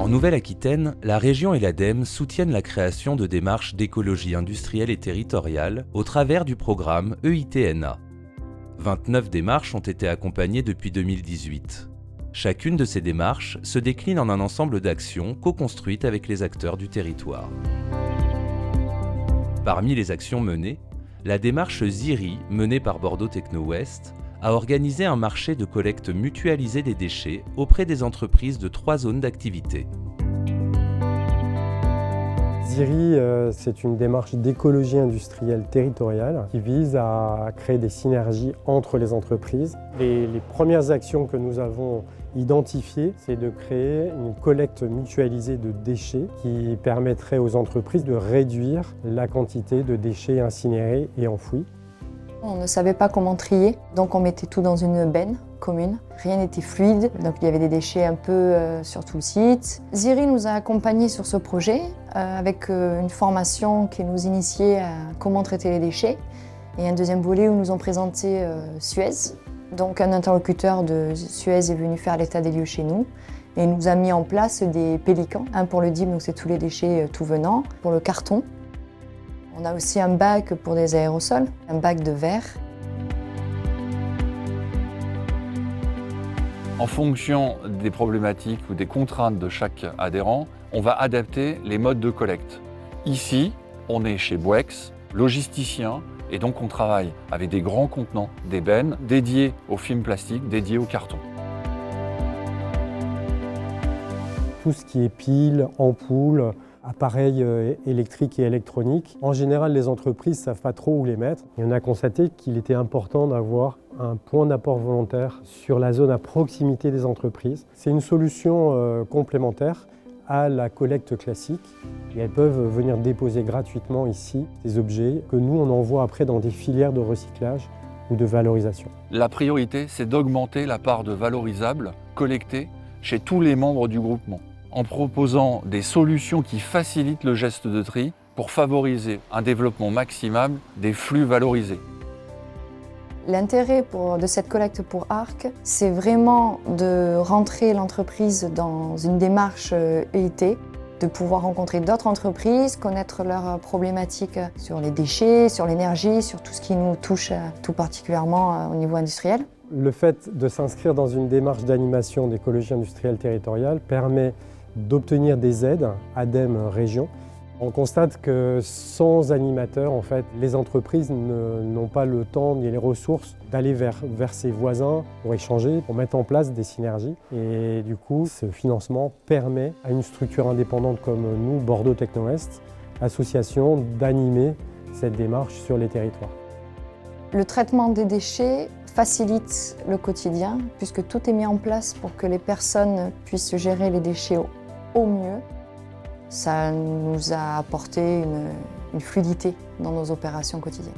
En Nouvelle-Aquitaine, la région et l'ADEME soutiennent la création de démarches d'écologie industrielle et territoriale au travers du programme EITNA. 29 démarches ont été accompagnées depuis 2018. Chacune de ces démarches se décline en un ensemble d'actions co-construites avec les acteurs du territoire. Parmi les actions menées, la démarche ZIRI, menée par Bordeaux Techno-Ouest, a organisé un marché de collecte mutualisée des déchets auprès des entreprises de 3 zones d'activité. ZIRI, c'est une démarche d'écologie industrielle territoriale qui vise à créer des synergies entre les entreprises. Les premières actions que nous avons identifiées, c'est de créer une collecte mutualisée de déchets qui permettrait aux entreprises de réduire la quantité de déchets incinérés et enfouis. On ne savait pas comment trier, donc on mettait tout dans une benne commune. Rien n'était fluide, donc il y avait des déchets un peu sur tout le site. ZIRI nous a accompagnés sur ce projet avec une formation qui nous initiait à comment traiter les déchets et un deuxième volet où nous ont présenté Suez. Donc un interlocuteur de Suez est venu faire l'état des lieux chez nous et nous a mis en place des pélicans. Un pour le DIB, donc c'est tous les déchets tout venant, pour le carton. On a aussi un bac pour des aérosols, un bac de verre. En fonction des problématiques ou des contraintes de chaque adhérent, on va adapter les modes de collecte. Ici, on est chez Bouex, logisticien, et donc on travaille avec des grands contenants, des bennes dédiées au film plastique, dédiées au carton. Tout ce qui est piles, ampoules, appareils électriques et électroniques. En général, les entreprises ne savent pas trop où les mettre. Et on a constaté qu'il était important d'avoir un point d'apport volontaire sur la zone à proximité des entreprises. C'est une solution complémentaire à la collecte classique. Et elles peuvent venir déposer gratuitement ici des objets que nous, on envoie après dans des filières de recyclage ou de valorisation. La priorité, c'est d'augmenter la part de valorisables collectés chez tous les membres du groupement, en proposant des solutions qui facilitent le geste de tri pour favoriser un développement maximal des flux valorisés. L'intérêt de cette collecte pour ARC, c'est vraiment de rentrer l'entreprise dans une démarche EIT, de pouvoir rencontrer d'autres entreprises, connaître leurs problématiques sur les déchets, sur l'énergie, sur tout ce qui nous touche tout particulièrement au niveau industriel. Le fait de s'inscrire dans une démarche d'animation d'écologie industrielle territoriale permet d'obtenir des aides ADEME région. On constate que sans animateurs, en fait, les entreprises n'ont pas le temps ni les ressources d'aller vers ses voisins pour échanger, pour mettre en place des synergies. Et du coup, ce financement permet à une structure indépendante comme nous, Bordeaux Techno-Ouest, association, d'animer cette démarche sur les territoires. Le traitement des déchets facilite le quotidien puisque tout est mis en place pour que les personnes puissent gérer les déchets au mieux. Ça nous a apporté une fluidité dans nos opérations quotidiennes.